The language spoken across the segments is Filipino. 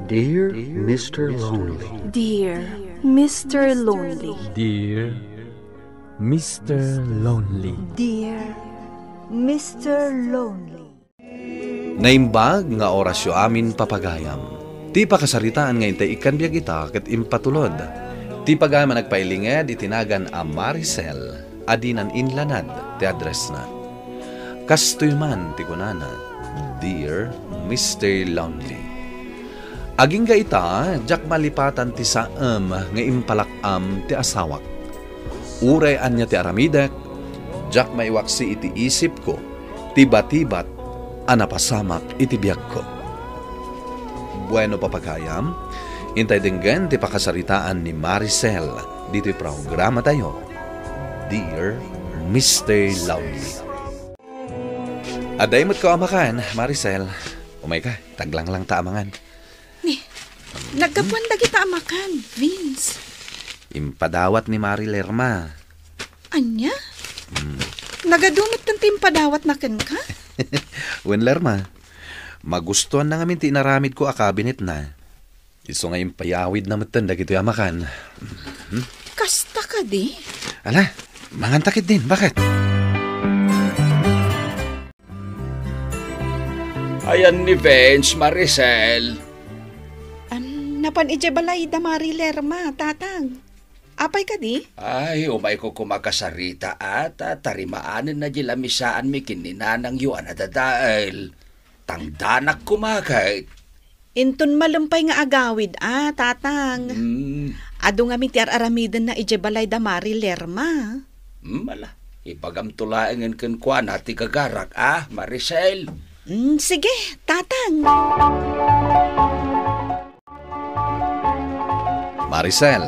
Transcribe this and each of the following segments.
Dear Mr. Lonely. Dear Mr. Lonely. Dear Mr. Lonely. Dear Mr. Lonely. Naimbag nga orasyo amin papagayam. Ti pakasaritaan nga intay ikan biya kita ket impatulod. Ti pagayam nagpailinged itinagan a Maricel adinan inlanad ti address na. Kastoy man ti kunana, Dear Mr. Lonely. Aging ga ita, jak malipatan ti saam nga impalakam ti asawak. Uray anya ti aramidek, jak maiwaksi iti isip ko, tibat-tibat anapasamak iti biyak ko. Bueno papagayam, intay dinggan ti pakasaritaan ni Maricel dito programa tayo, Dear Mr. Lonely. Aday mo't ko amakan, Maricel. Umay ka, taglang lang taamangan. Nagkapuan na kita amakan, Vince. Impadawat ni Mari Lerma. Anya? Nagadumot ng timpadawat na ken ka? Wen Lerma, magustuhan na ngamin tinaramid ko a cabinet na. Iso nga impayawid na matanda kito amakan. Kasta ka di? Ala, mangantakit din, bakit? Ayan ni Vince, Maricel. Napan ije balay da Mari Lerma, tatang. Apay ka di? Ay, umay ko kumakasarita at tarimaanin na jilamisaan mi kininanang yu anadadail. Tangdanak kumakait. Inton malumpay nga agawid, tatang. Ado nga mi tiar aramidan na ije balay da Mari Lerma. Mala, ipagamtulaangan ken kwa nati kagarak, Maricel. Sige, tatang. Maricel,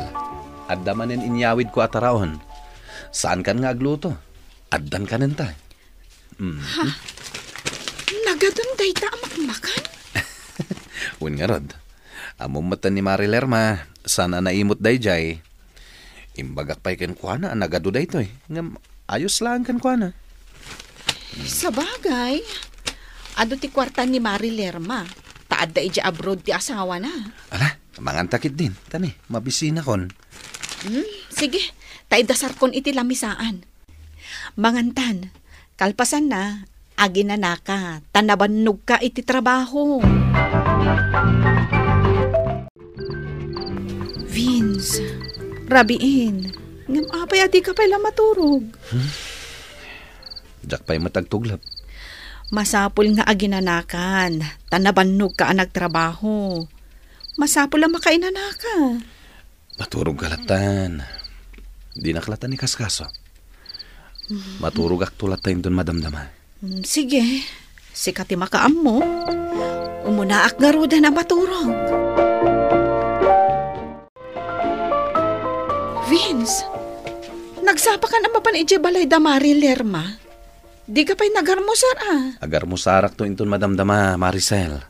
adda manen inyawid ko ataraon. Saan kan nga agluto? Addan kanen ta. Ha? Nagadun day ta amakmakan? Wen nga rod. Amumatan ni Mari Lerma, sana naimot day jay. Imbagak pa'y ken kwa na, nagado day to eh. Nga ayos lang kan kwa na. Sa bagay, ado ti kwartan ni Mari Lerma. Taad da ija abroad ti asawa na. Ala, mangantakit din. Tani, mabisina kon. Sige, taidasar kon iti lamisaan. Mangantan, kalpasan na, agi na naka, tanabannog ka iti trabaho. Vince, rabiin, ngam apay adi ka pala maturog. Jak pa'y matagtuglap. Masapul nga aginanakan, tanabannog ka ang nagtrabaho. Masapul ang makainanaka. Maturog kalatan. Di nakalatan ni Kaskaso. Maturog ak tulat tayo doon madamdama. Sige, sikati makaam mo. Umunaak nga ruda na maturog. Vince, nagsapa ka naman pa ni Ije Balay da Mari Lerma. Di ka pa'y nagarmusar Agarmusarak to inton madamdama, Maricel.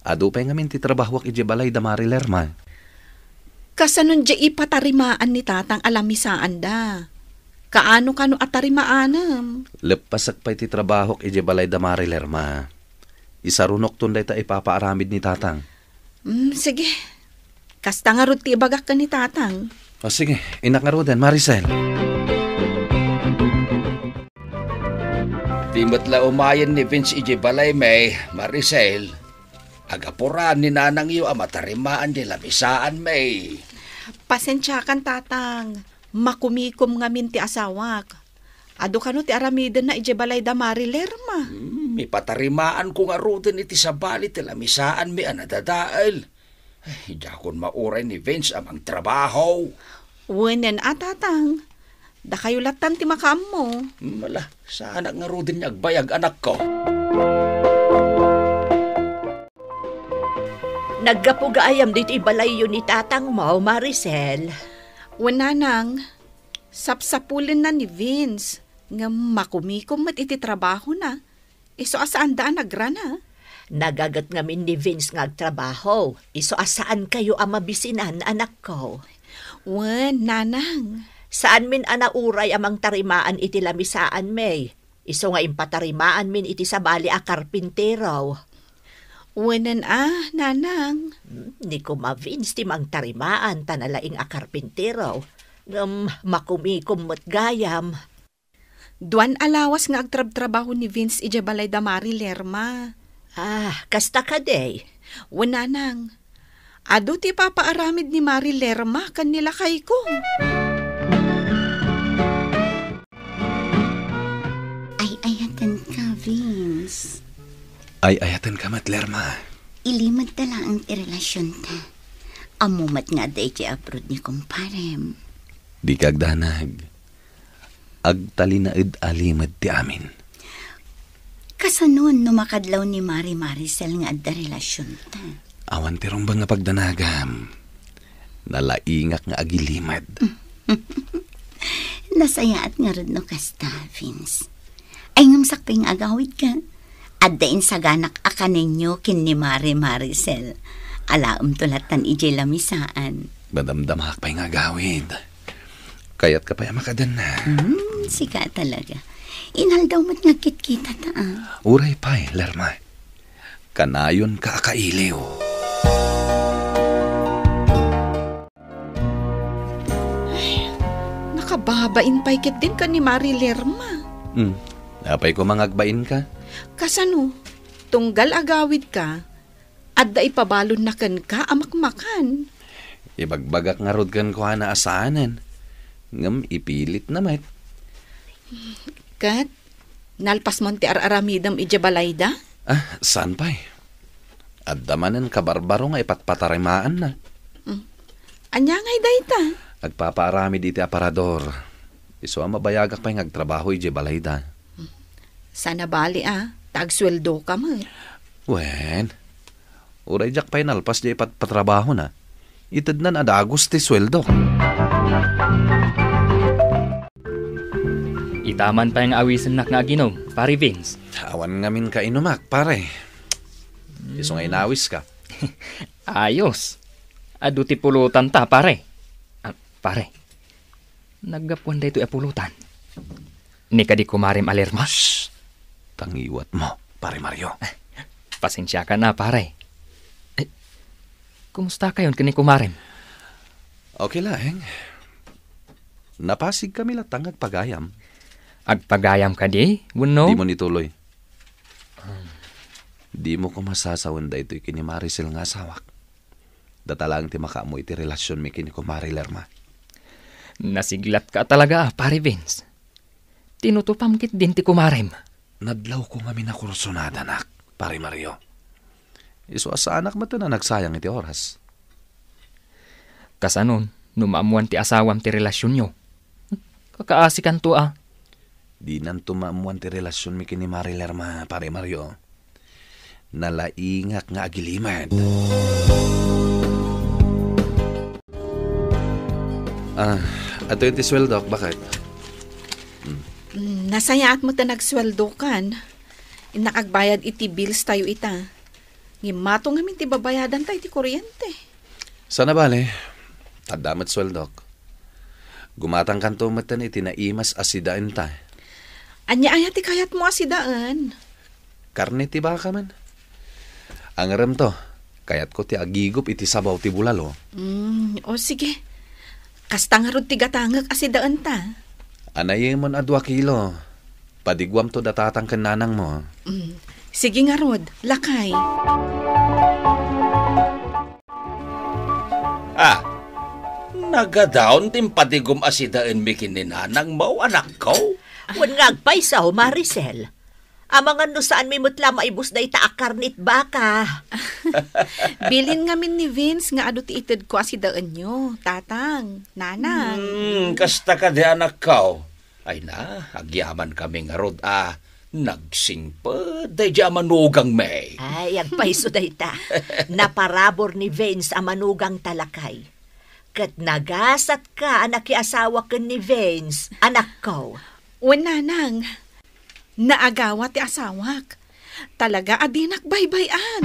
Ado pa'y ngamin ti trabahwak ije balay da Mari Lerma. Kasanon di ipatarimaan ni tatang alamisaan da. Kaano atarimaanam? Lepasak pa'y ti trabahwak ije balay da Mari Lerma. Isarunok tunday ta ipapaaramid ni tatang. Sige. Kasta nga ruti ibagak ka ni tatang. O sige, inak nga roden, Maricel. Timot la umayan ni Vince ije balay may, Maricel. Agapuran ni nanang yu amatarimaan di lamisaan may. Pasensyakan tatang. Makumikom nga min ti asawak. Ado kano ti aramidan na ije balay da Mari Lerma. May patarimaan ko nga ruten iti sabali ti lamisaan may anadadail. Ay, jakon mauray ni Vince amang trabaho. Wenen tatang. Da kayo latan ti makaam mo. Mala, sana nga ruten niya agbayag anak ko. Naggapugaayam dito ibalay yun ni tatang mo, Maricel. Wananang, sapsapulin na ni Vince. Nga makumikom mat iti trabaho na. Iso asaan daan nagrana? Nagagat ngamin ni Vince ngagtrabaho. Iso asaan kayo ang mabisinan, anak ko? Wan, nanang. Saan min anauray amang tarimaan iti lamisaan, may? Iso nga impatarimaan min iti sabali a karpintero. Wanan nanang. Ni ko ma-Vince ti mang tarimaan tanalaing a karpintero. Makumikom mo't gayam. Duan alawas nga agtrab-trabaho ni Vince ija balay da Mari Lerma. Kasta ka day. Wananang. Ado ti papaaramid ni Mari Lerma kanila kay ko. Ay ayatan ka, Vince. Ay ayatan ka mat, Lerma. Ilimad tala ang relasyon ta. Amumat nga day ti abroad ni kumparem. Di kagdanag. Agtalinaid alimad ti amin. Kasanon numakadlaw ni Mari Maricel nga adda relasyon ta. Awan ti rumbang nga pagdanagam. Nalaingak nga agilimad. Nasayaat nga rin no kasta, Vince. Ay ngamsak pa yung agawid ka. Addain sa ganak akaninyo kin ni Mari Maricel. Alaam tulatan ijay lamisaan. Badamdamhak pa yung agawid. Kaya't ka pa yung makadan na. Sika talaga. Inal daw mat nga kitkita ta. Uray pa'y, Lerma. Kanayon ka akailiw. Nakababain pa'y kit din ka ni Mari Lerma. Napay ko mangagbain ka. Kasano, tunggal agawid ka, adda ipabalon na kan ka amakmakan. Ibagbagak nga rod kan ko na asahanan. Ngam ipilit na mat. Kat, nalpas mo ti araramidam ija balayda? Saan pa'y? Adda manan kabarbaro nga ipatpatarimaan na. Anya ngay dayta? Agpapaarami di ti aparador. Iso ang mabayagak pa'y ngagtrabaho ija balayda. Sana bali tagsweldo ka mo. Wen, uray jak pa'y nalpas di ipatpatrabaho na. Itad na adagos ti sweldo. Itaman pa yung awisan nak nga ginom, pare Vince. Awan ngamin ka inumak, pare. Iso nga inawis ka. Ayos. Adu ti pulutan ta, pare. Pare, naggapuan da ito pulutan. Ni ka di kumarim alerma? Shhh! Tangiwat mo, pare Mario. Pasensya ka na, pare. Kumusta kayon kani kumarim? Okay lang. Napasig kami latang agpagayam. Agpagayam ka di? Wano? Di mo nituloy. Di mo ko masasawan da ito'y kini Maricel nga asawak. Datalang ti maka mo iti relasyon mi kini ko Mari Lerma. Nasiglat ka talaga, pare Vince. Tinutupamkit din ti kumarim. Nadlaw ko nga minakursunada, nak, pare Mario. Iso asa anak mo na nagsayang iti oras. Kasanon, numaamuan ti asawam ti relasyon nyo. Kakaasikan to Di nan tumaamuan ti relasyon mi kini Mari Lerma, pare Mario. Nalaingak nga agilimad. Ato yung ti sweldo, bakit? Nasayaat mo ta nagsweldo kan. Nakagbayad iti bills tayo ita. Ngimato ngamin ti babayadan tayo iti kuryente. Sana bale, tadamat sweldo. Gumatang kanto matan iti naimas asidaan ta. Anya ti kayat mo asidaan. Karne ti baka man. Ang aram to, kayat ko ti agigop iti sabaw ti bulalo. O sige. Kasta nga rod ti gatangag asidaan ta. Anay mo na 2 kilo. Padigwam to datatang kananang mo. Sige nga rod, lakay. Nagadaon tim padigom asidaan mi kininanang mau anak ko. Wan nga agpaysaw, Maricel. Amangan no saan may mutla maibus da itaakar-nit baka. Bilin ngamin ni Vince nga ado ti itid ko asidaan nyo, tatang, nanang. Kasta ka di anak ko. Ay na, agyaman kami nga rod nagsingpa, day di manugang may. Ay, agpayso da ita. Naparabor ni Vince ang manugang talakay. Kat nagasat ka, anak asawa ka ni Vince, anak ko. Nanang, naagawa ti asawak. Talaga adinak baybayan.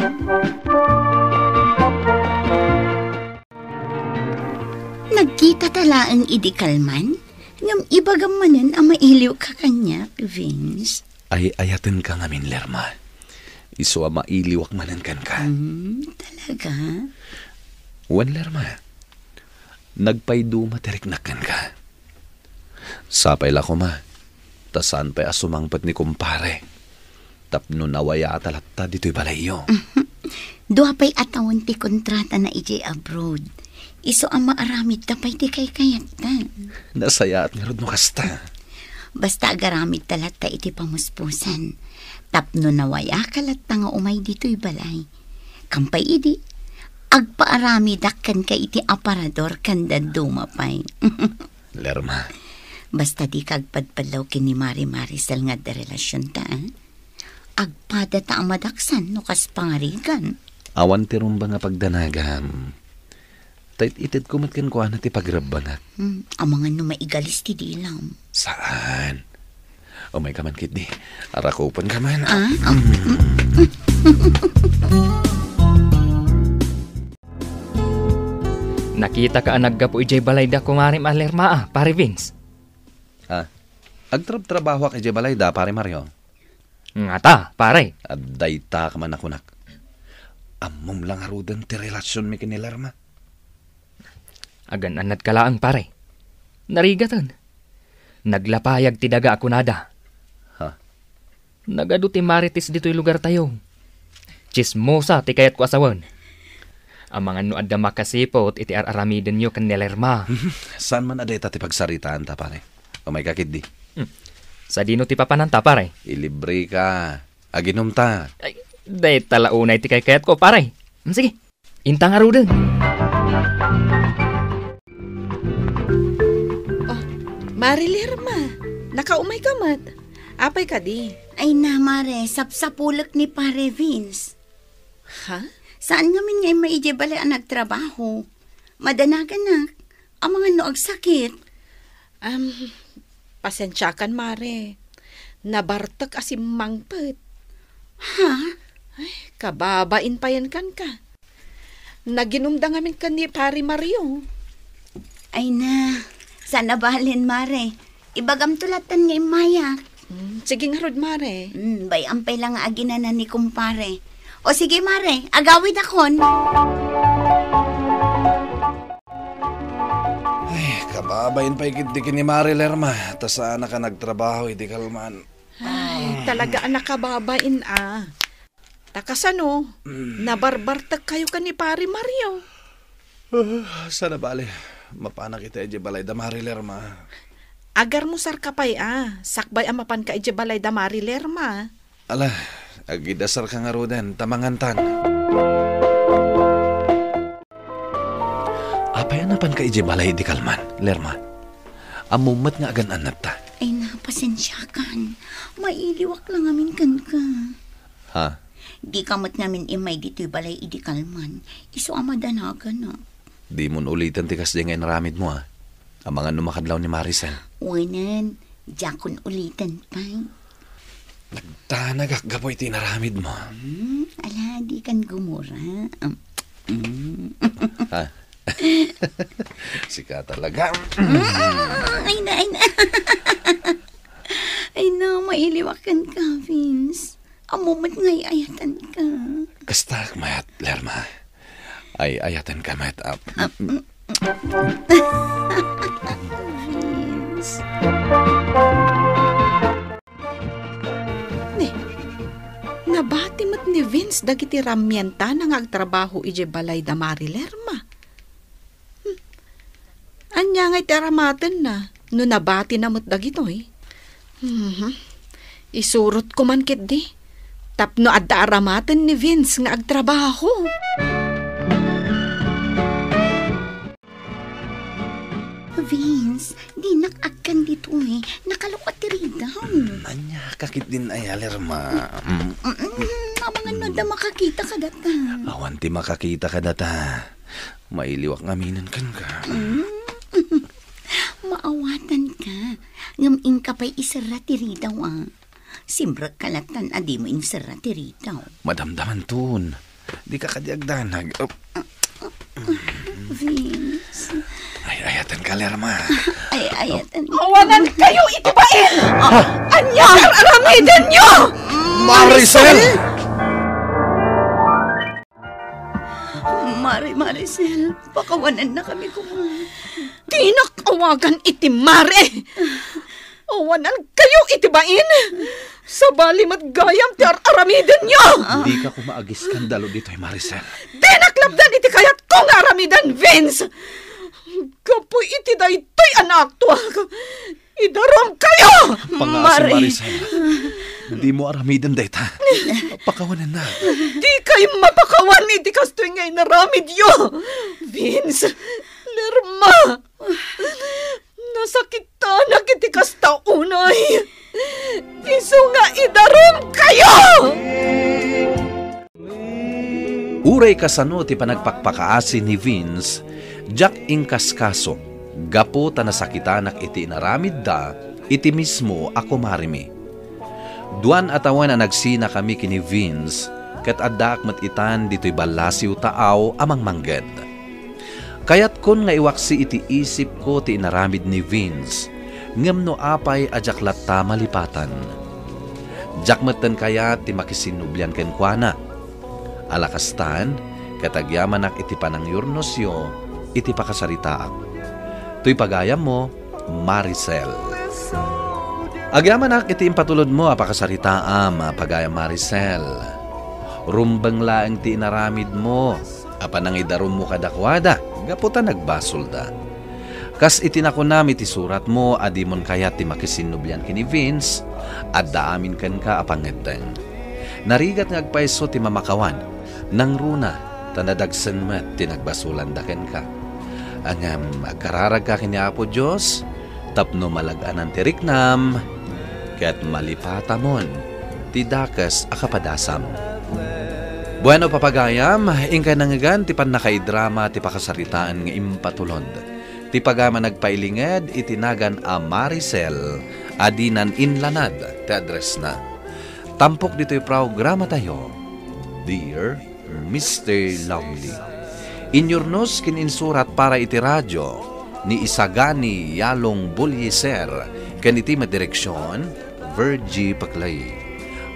Nagkita tala ang idikalman? Ngam ibagamanan ang mailiw ka kanya, Vince. Ay ayaten ka ngamin, Lerma. Iso mailiwak manankan ka. Talaga? Wan Lerma, nagpaydo matiriknakan ka. Sapay la ko ma, tasan pa'y asumangpat ni kumpare. Tapno nawaya talatta dito'y balayo. Dua pa'y atawon ti kontrata na ije abroad. Iso ang maaramid ta pa'y ti kay kayat ta. Nasaya at ngarod no kasta. Basta agaramid talatta iti pamuspusan. Tapno nawaya kalatta nga umay dito'y balay. Kampay idi, agpaaramid akkan ka iti aparador kanda dumapay. Lerma. Basta di kagpadpalaw kini Mari Maricel nga da relasyon ta, agpada ta amadaksan no kas pangarigan. Awan ti rumba nga pagdanagan. Tait itid kumatkan ko na ti pagrabbangat. Ang mga no maigalis ti dilam. Saan? O may kaman kit di. Arakupan ka man. Nakita ka anagga po ijay balay da kumarim alerma pare Vince. Agtrab-trabaho kay balay da, pare Mario. Nga ta, pare. At dayta ka man akunak. Amom lang harudan ti relasyon mi kinilarma. Agan anad kalaang pare. Narigatan. Naglapayag ti daga ako nada. Nagado ti marites dito'y lugar tayo. Chismosa ti kayat ko asawan. Ang mga nuad na makasipot iti aramiden nyo kanilerma. Saan man adeta ti pagsaritaan ta, pare? O may kakid di. Sa dino ti papananta, pare. Ilibre ka. Aginom ta. Ay, dahi talaunay ti kayat ko, pare. Sige, intang arudan. Oh, Marilerma, nakaumay ka mat. Apay ka di. Ay na, Mare, sapsapulak ni Pare Vince. Ha? Saan ngamin ngay maije balay ang nagtrabaho? Madanagan na. Ang mga noag sakit. Pasensyakan, Mare. Nabartak asim mangpet. Ha? Ay, kababain pa yan kan ka. Naginumda ngamin ka ni Pari Mario. Ay na, sana bahalin, Mare. Ibagam tulatan ngay mayak. Sige nga, Rod, Mare. Bay, ampay lang nga aginanan ni kumpare. O sige, Mare, agawid akon. Ay, kababayin pa ikit-dikin ni Mari Lerma. Ta sana ka nagtrabaho, iti kalman. Ay, talaga anak kababain Takasano, nabarbartag kayo ka ni Pari Mario. Sana bale, mapanak ita iti balay da Mari Lerma. Agar mo sarkapay sakbay amapan ka iti balay da Mari Lerma. Ala, agidasar ka nga roden, tamangantan. Apay anapan ka iti balay di kalman, Lerma. Amumat nga agan anat ta. Ay na, pasensyakan. Mailiwak lang amin kan ka. Ha? Di kamot namin imay dito'y balay idi kalman. Iso amadanagan na. Di mo ulitan tikas di ngayon ramid mo Ang mga numakadlaw ni Maricel. Uwanan, jakon ulitan pa. Nagtanagak gapoy tinaramid mo. Ala, di kan gumura. Ha? Sika talaga. Ay na. Ay na, mailiwakan ka, Vince. Amumat nga'y ayatan ka. Kastak, mayat, Lerma. Ay, ayatan ka, mayat. Vince. Nabati mat ni Vince dagiti ramyenta nang agtrabaho ije balay da Mari Lerma. Anya nga'y teramaten na, no nabati na mat dagitoy. Isurot ko man kit di. Tapno adda aramaten ni Vince nga agtrabaho. Vince, di nakagkan dito Nakalukot tiri down. Anya, kakit din ay, Lerma. Mga nada makakita ka data. Awan ti makakita ka data. Mailiwak ngaminan kan ka. Maawatan ka. Ngam ka pa'y isara tiri daw Simbra kalatan adi mo insara tiri daw. Madamdaman tun. Di ka kadiagdanag. Vince. Ay, ayatan ka, Lerma. Ay, ayatan. Mawanan kayo itibain! Anya, aramidin nyo! Maricel! Mari Maricel, pakawanan na kami kuma. Tinakawagan iti mare. Awanan kayo iti bain. Sa bali matgayam ti aramiden nyo. Hindi ka kumaagis skandalo dito, Maricel. Dinaklabdan iti kayat kong aramidan, Vince. Kapoy iti daytoy anak to. Idarom kayo. Pangasi, Maricel. Hindi mo aramidan dayta. Pakawanan na. Di kayo mapakawan iti kastoy ngay naramid yo. Vince, Lerma. Nasakitan na kiti kasta unay. Isu nga idarom kayo. Uray kasano ti panagpakpakaasi ni Vince, Jack ingkaskaso, gapo ta nasakitanak iti inaramid da, iti mismo ako marimi. Duan atawan na nagsina kami kini Vince, ket adda akmet itan dito'y balasiw taaw amang mangged. Kayat kon nga iwaksi iti isip ko ti inaramid ni Vince, ngem no apay ajaklat ta malipatan. Jakmetten kaya ti makisinublian ken kuana. Alakastan, katagyaman ak iti panangyurnosyo, iti pakasaritaak. Tuy pagayam mo, Maricel. Agyaman ak iti impatulod mo, apakasaritaam, pagayam Maricel. Rumbang laeng ti inaramid mo, apanangidarum mo kadakwada, gaputa nagbasol da. Kas itinakunam iti surat mo, adimon kaya ti makisinublian kini Vince, at daamin ken ka apangedeng. Narigat nga agpaiso ti mamakawan, nang runa, tanadagsen met tinagbasulan da ken ka. Angam, agkararag ka kini Apo Diyos, tapno malaganan ti riknam, ket malipatamon, ti dakas akapadasam. Bueno papagayam, ingkay nangagan ti panakaidrama ti pakasaritaan nga impatulod. Ti pagama nagpailinged itinagan a Maricel, adinan inlanad ti address na. Tampok dito'y programa tayo, Dear Mr. Lonely. Inyornos kininsurat para iti radyo ni Isagani Yalong Bulyeser ken iti madireksyon Virgie Paclay.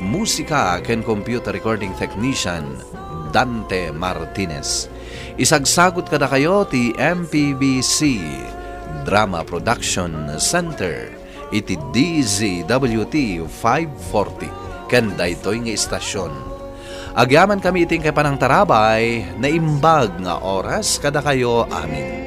Musika ken computer recording technician Dante Martinez. Isagsagot kada kayo ti MPBC Drama Production Center iti DZWT 540 ken daytoy nga istasyon. Agyaman kami iting kay panang tarabay na imbag nga oras kada kayo amin.